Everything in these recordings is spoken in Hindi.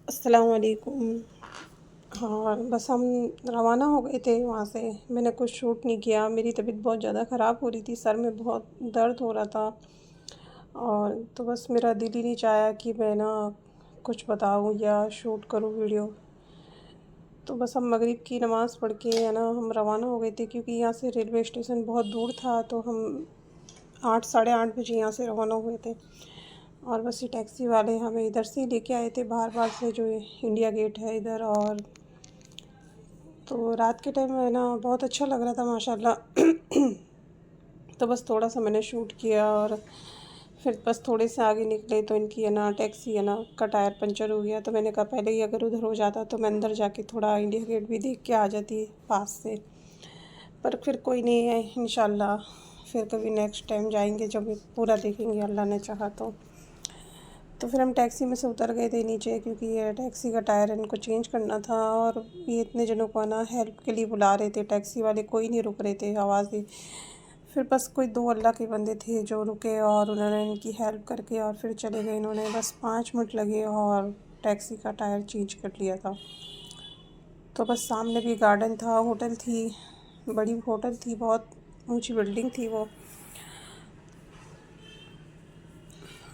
अस्सलाम वालेकुम। हाँ, बस हम रवाना हो गए थे वहाँ से। मैंने कुछ शूट नहीं किया, मेरी तबीयत बहुत ज़्यादा ख़राब हो रही थी, सर में बहुत दर्द हो रहा था। और तो बस मेरा दिल ही नहीं चाहा कि मैं ना कुछ बताऊँ या शूट करूँ वीडियो। तो बस हम मगरिब की नमाज़ पढ़ के है ना हम रवाना हो गए थे, क्योंकि यहाँ से रेलवे स्टेशन बहुत दूर था। तो हम 8 साढ़े 8 बजे यहाँ से रवाना हुए थे। और बस ये टैक्सी वाले हमें इधर से ही लेके आए थे, बाहर-बाहर से, जो इंडिया गेट है इधर। और तो रात के टाइम है ना बहुत अच्छा लग रहा था माशाल्लाह। तो बस थोड़ा सा मैंने शूट किया, और फिर बस थोड़े से आगे निकले तो इनकी है ना टैक्सी है ना का टायर पंचर हो गया। तो मैंने कहा पहले ही अगर उधर हो जाता तो मैं अंदर जाके थोड़ा इंडिया गेट भी देख के आ जाती पास से। पर फिर कोई नहीं है, इंशाल्लाह फिर कभी नेक्स्ट टाइम जाएंगे जब पूरा देखेंगे, अल्लाह ने चाहा तो। तो फिर हम टैक्सी में से उतर गए थे नीचे, क्योंकि ये टैक्सी का टायर इनको चेंज करना था। और ये इतने जनों को ना हेल्प के लिए बुला रहे थे, टैक्सी वाले कोई नहीं रुक रहे थे, आवाज़ दी। फिर बस कोई 2 अल्लाह के बंदे थे जो रुके, और उन्होंने इनकी हेल्प करके और फिर चले गए। इन्होंने बस 5 मिनट लगे और टैक्सी का टायर चेंज कर लिया था। तो बस सामने भी गार्डन था, होटल थी, बड़ी होटल थी, बहुत ऊंची बिल्डिंग थी वो।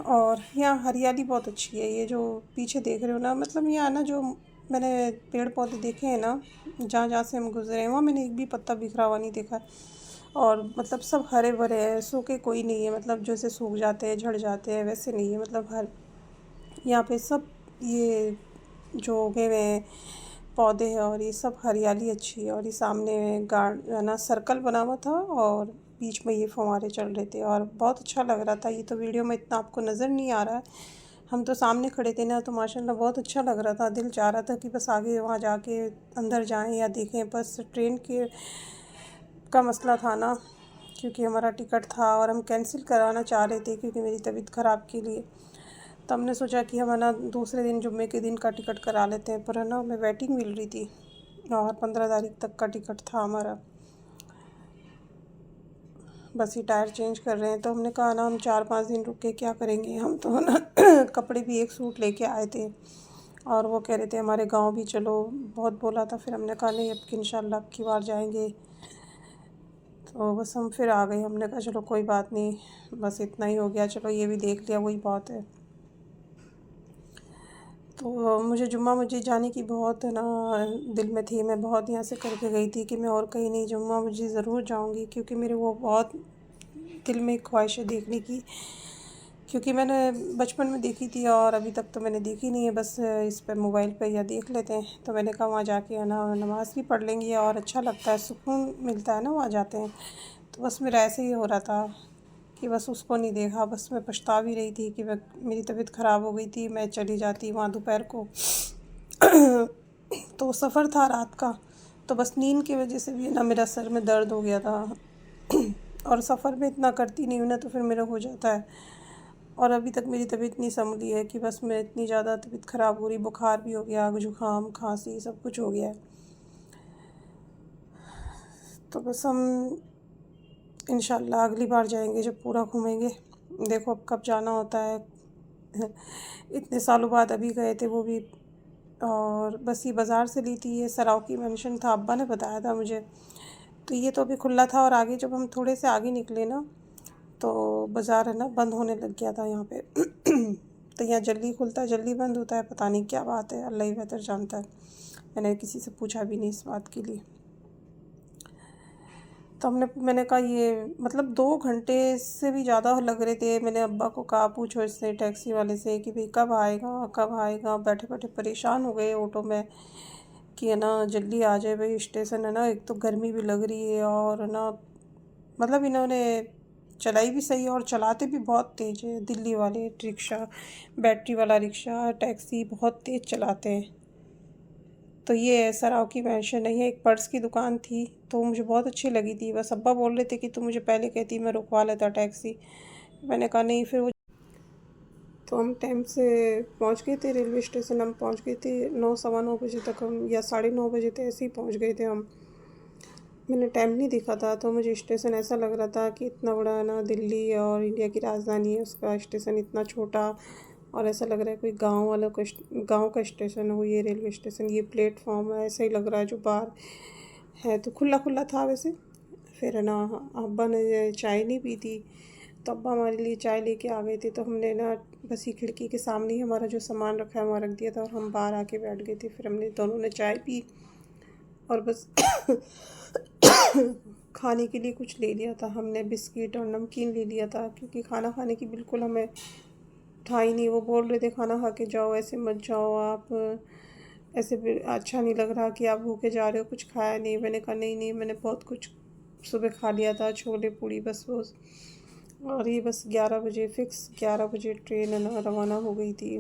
और यहाँ हरियाली बहुत अच्छी है। ये जो पीछे देख रहे हो ना, मतलब यहाँ ना जो मैंने पेड़ पौधे देखे हैं ना, जहाँ जहाँ से हम गुजरे हैं वहाँ मैंने एक भी पत्ता बिखरा हुआ नहीं देखा। और मतलब सब हरे भरे हैं, सूखे कोई नहीं है, मतलब जैसे सूख जाते हैं झड़ जाते हैं वैसे नहीं है। मतलब हर यहाँ पे सब ये जो उगे हुए हैं पौधे हैं, और ये सब हरियाली अच्छी है। और ये सामने गार्ड है ना सर्कल बना हुआ था, और बीच में ये फव्वारे चल रहे थे, और बहुत अच्छा लग रहा था। ये तो वीडियो में इतना आपको नज़र नहीं आ रहा है, हम तो सामने खड़े थे ना, तो माशाल्लाह बहुत अच्छा लग रहा था। दिल चाह रहा था कि बस आगे वहाँ जाके अंदर जाएं या देखें। बस ट्रेन के का मसला था ना, क्योंकि हमारा टिकट था और हम कैंसिल कराना चाह रहे थे क्योंकि मेरी तबीयत ख़राब के लिए। तो हमने सोचा कि हम है ना दूसरे दिन जुम्मे के दिन का टिकट करा लेते हैं, पर है ना हमें वेटिंग मिल रही थी, और 15 तारीख तक का टिकट था हमारा। बस ये टायर चेंज कर रहे हैं, तो हमने कहा ना हम 4-5 दिन रुक के क्या करेंगे। हम तो है ना कपड़े भी एक सूट लेके आए थे, और वो कह रहे थे हमारे गांव भी चलो, बहुत बोला था। फिर हमने कहा नहीं, अब की इंशाल्लाह अब की बार जाएंगे। तो बस हम फिर आ गए, हमने कहा चलो कोई बात नहीं, बस इतना ही हो गया, चलो ये भी देख लिया वही बहुत है। तो मुझे जुम्मा मस्जिद जाने की बहुत है ना दिल में थी। मैं बहुत यहाँ से करके गई थी कि मैं और कहीं नहीं, जुम्मा मस्जिद ज़रूर जाऊँगी, क्योंकि मेरे वो बहुत दिल में एक ख्वाहिश है देखने की। क्योंकि मैंने बचपन में देखी थी, और अभी तक तो मैंने देखी नहीं है, बस इस पे मोबाइल पे या देख लेते हैं। तो मैंने कहा वहाँ जाके है ना नमाज़ भी पढ़ लेंगे, और अच्छा लगता है, सुकून मिलता है ना वहाँ जाते हैं। तो बस मेरा ऐसे ही हो रहा था कि बस उसको नहीं देखा। बस मैं पछता भी रही थी कि मैं, मेरी तबीयत ख़राब हो गई थी, मैं चली जाती वहाँ दोपहर को। तो सफ़र था रात का, तो बस नींद की वजह से भी ना मेरा सर में दर्द हो गया था। और सफ़र में इतना करती नहीं हूँ ना, तो फिर मेरा हो जाता है। और अभी तक मेरी तबीयत नहीं संभली है कि बस मैं इतनी ज़्यादा तबीयत ख़राब हो रही, बुखार भी हो गया, जुकाम खांसी सब कुछ हो गया है। तो बस हम इंशाल्लाह अगली बार जाएंगे जब पूरा घूमेंगे। देखो अब कब जाना होता है। इतने सालों बाद अभी गए थे वो भी। और बस ये बाज़ार से ली थी, ये सराव की मेंशन था, अब्बा ने बताया था मुझे। तो ये तो अभी खुला था, और आगे जब हम थोड़े से आगे निकले ना, तो बाज़ार है ना बंद होने लग गया था यहाँ पे। तो यहाँ जल्दी खुलता है जल्दी बंद होता है, पता नहीं क्या बात है, अल्लाह ही बेहतर जानता है। मैंने किसी से पूछा भी नहीं इस बात के लिए। तो मैंने कहा ये मतलब 2 घंटे से भी ज़्यादा लग रहे थे। मैंने अब्बा को कहा पूछो इससे टैक्सी वाले से कि भाई कब आएगा कब आएगा। बैठे बैठे परेशान हो गए ऑटो में कि है ना जल्दी आ जाए भाई, स्टेशन है ना, एक तो गर्मी भी लग रही है, और है ना मतलब इन्होंने चलाई भी सही है और चलाते भी बहुत तेज़ है। दिल्ली वाले रिक्शा, बैटरी वाला रिक्शा, टैक्सी बहुत तेज़ चलाते हैं। तो ये सराव की मेंशन नहीं है, एक पर्स की दुकान थी, तो मुझे बहुत अच्छी लगी थी। बस अब्बा बोल रहे थे कि तू मुझे पहले कहती, मैं रुकवा लेता टैक्सी। मैंने कहा नहीं। फिर वो, तो हम टाइम से पहुंच गए थे रेलवे स्टेशन। हम पहुंच गए थे 9 सवा 9 बजे तक, हम या 9:30 बजे थे, ऐसे ही पहुंच गए थे हम। मैंने टाइम नहीं देखा था, तो मुझे स्टेशन ऐसा लग रहा था कि इतना बड़ा है ना दिल्ली और इंडिया की राजधानी है, उसका स्टेशन इतना छोटा, और ऐसा लग रहा है कोई गांव का स्टेशन हो, ये रेलवे स्टेशन, ये प्लेटफॉर्म है, ऐसा ही लग रहा है। जो बाहर है तो खुला खुला था वैसे। फिर है ना, अब्बा ने चाय नहीं पी थी, तो अब्बा हमारे लिए चाय लेके आ गए थे। तो हमने ना बस ये खिड़की के सामने ही हमारा जो सामान रखा है वहाँ रख दिया था, और हम बाहर आके बैठ गए थे। फिर हमने दोनों ने चाय पी और बस खाने के लिए कुछ ले लिया था हमने, बिस्किट और नमकीन ले लिया था, क्योंकि खाना खाने की बिल्कुल हमें था ही नहीं। वो बोल रहे थे खाना खा के जाओ, ऐसे मत जाओ आप, ऐसे भी अच्छा नहीं लग रहा कि आप भूखे जा रहे हो, कुछ खाया नहीं। मैंने कहा नहीं नहीं, मैंने बहुत कुछ सुबह खा लिया था, छोले पूड़ी बस वो। और ये बस 11 बजे फिक्स 11 बजे ट्रेन है ना रवाना हो गई थी।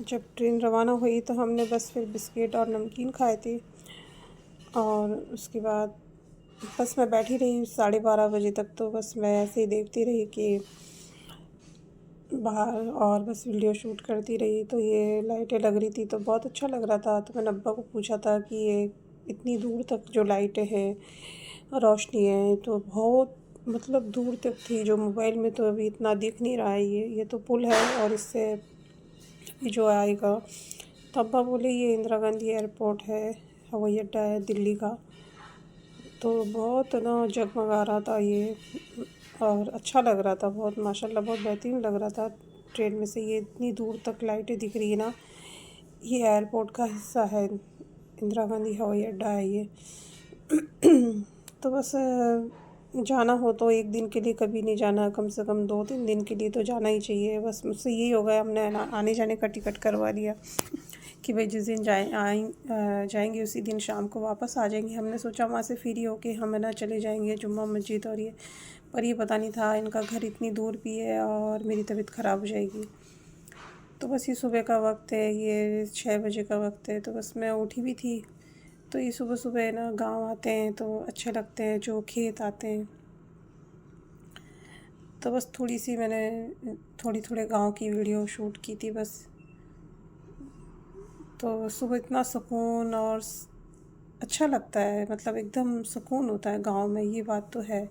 जब ट्रेन रवाना हुई तो हमने बस फिर बिस्किट और नमकीन खाए थे, और उसके बाद बस मैं बैठी रही 12:30 बजे तक। तो बस मैं ऐसे ही देखती रही कि बाहर, और बस वीडियो शूट करती रही। तो ये लाइटें लग रही थी तो बहुत अच्छा लग रहा था। तो मैंने अब्बा को पूछा था कि ये इतनी दूर तक जो लाइटें हैं, रोशनी है, तो बहुत मतलब दूर तक थी, जो मोबाइल में तो अभी इतना दिख नहीं रहा है। ये तो पुल है, और इससे अभी जो आएगा। तो अब्बा बोले ये इंदिरा गांधी एयरपोर्ट है, हवाई अड्डा है दिल्ली का। तो बहुत ना जगमगा रहा था ये, और अच्छा लग रहा था बहुत, माशाल्लाह बहुत बेहतरीन लग रहा था। ट्रेन में से ये इतनी दूर तक लाइटें दिख रही है ना, ये एयरपोर्ट का हिस्सा है, इंदिरा गांधी हवाई अड्डा है ये। तो बस जाना हो तो एक दिन के लिए कभी नहीं जाना, कम से कम 2-3 दिन के लिए तो जाना ही चाहिए। बस मुझसे यही हो गया, हमने ना आने जाने का टिकट करवा लिया कि भाई जिस दिन जाएंगे उसी दिन शाम को वापस आ जाएंगे। हमने सोचा वहाँ से फ्री होके हम है ना चले जाएंगे जुम्मा मस्जिद, और ये पर ये पता नहीं था इनका घर इतनी दूर भी है और मेरी तबीयत ख़राब हो जाएगी। तो बस ये सुबह का वक्त है, ये 6 बजे का वक्त है। तो बस मैं उठी भी थी। तो ये सुबह सुबह ना गांव आते हैं तो अच्छे लगते हैं, जो खेत आते हैं। तो बस थोड़ी सी मैंने थोड़े गांव की वीडियो शूट की थी बस। तो सुबह इतना सुकून और अच्छा लगता है, मतलब एकदम सुकून होता है गांव में, ये बात तो है।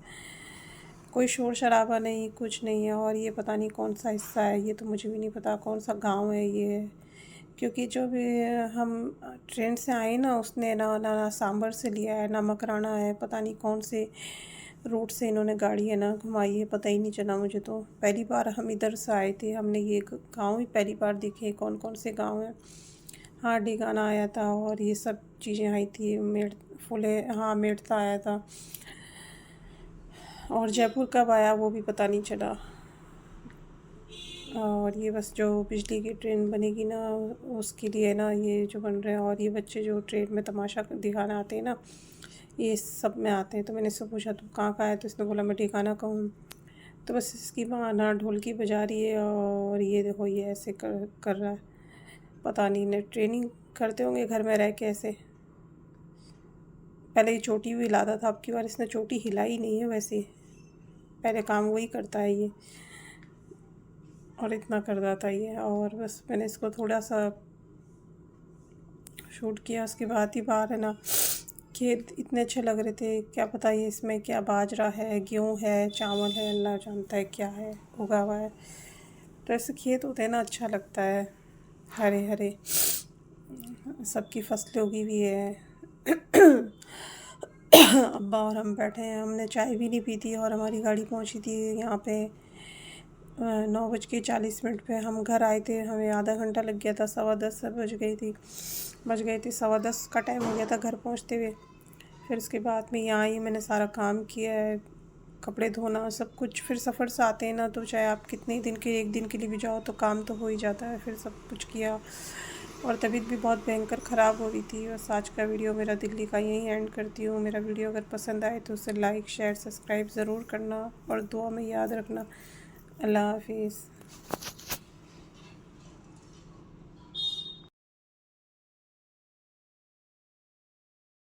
कोई शोर शराबा नहीं, कुछ नहीं है। और ये पता नहीं कौन सा हिस्सा है, ये तो मुझे भी नहीं पता कौन सा गांव है ये। क्योंकि जो भी हम ट्रेन से आए ना, उसने ना सांबर से लिया है ना मकराना है, पता नहीं कौन से रूट से इन्होंने गाड़ी है ना घुमाई है, पता ही नहीं चला मुझे। तो पहली बार हम इधर से आए थे, हमने ये गांव ही पहली बार देखे, कौन कौन से गांव हैं। हाँ, डिगाना आया था और ये सब चीज़ें आई थी, हाँ मेड़ता आया था। और जयपुर कब आया वो भी पता नहीं चला। और ये बस जो बिजली की ट्रेन बनेगी ना, उसके लिए ना ये जो बन रहे हैं। और ये बच्चे जो ट्रेन में तमाशा दिखाना आते हैं ना, ये सब में आते हैं। तो मैंने इससे पूछा तुम कहाँ का है, तो इसने बोला मैं ठिकाना का हूँ। तो बस इसकी माँ ना ढोलकी बजा रही है, और ये देखो ये ऐसे कर रहा है। पता नहीं इन्हें ट्रेनिंग करते होंगे घर में रह के ऐसे। पहले ये चोटी भी हिलाता था, अब की बार इसने चोटी हिलाई नहीं है वैसे, पहले काम वही करता है ये, और इतना कर रहा था ये। और बस मैंने इसको थोड़ा सा शूट किया, उसके बाद ही बाहर है ना खेत इतने अच्छे लग रहे थे। क्या पता ये इसमें क्या बाजरा है, गेहूँ है, चावल है, अल्लाह जानता है क्या है उगा हुआ है। तो ऐसे खेत होते हैं ना, अच्छा लगता है, हरे हरे सबकी फसलें उगी हुई है। अब्बा और हम बैठे हैं, हमने चाय भी नहीं पी थी, और हमारी गाड़ी पहुंची थी यहाँ पे 9:40 पे। हम घर आए थे, हमें आधा घंटा लग गया था, 10:15 बज गई थी, 10:15 का टाइम हो गया था घर पहुँचते हुए। फिर उसके बाद में यहाँ आई, मैंने सारा काम किया है, कपड़े धोना सब कुछ। फिर सफ़र से आते हैं ना, तो चाहे आप कितने दिन के, एक दिन के लिए भी जाओ तो काम तो हो ही जाता है। फिर सब कुछ किया, और तबीयत भी बहुत भयंकर ख़राब हो रही थी। बस आज का वीडियो मेरा दिल्ली का यहीं एंड करती हूँ। मेरा वीडियो अगर पसंद आए तो उसे लाइक शेयर सब्सक्राइब ज़रूर करना, और दुआ में याद रखना। अल्लाह हाफिज़।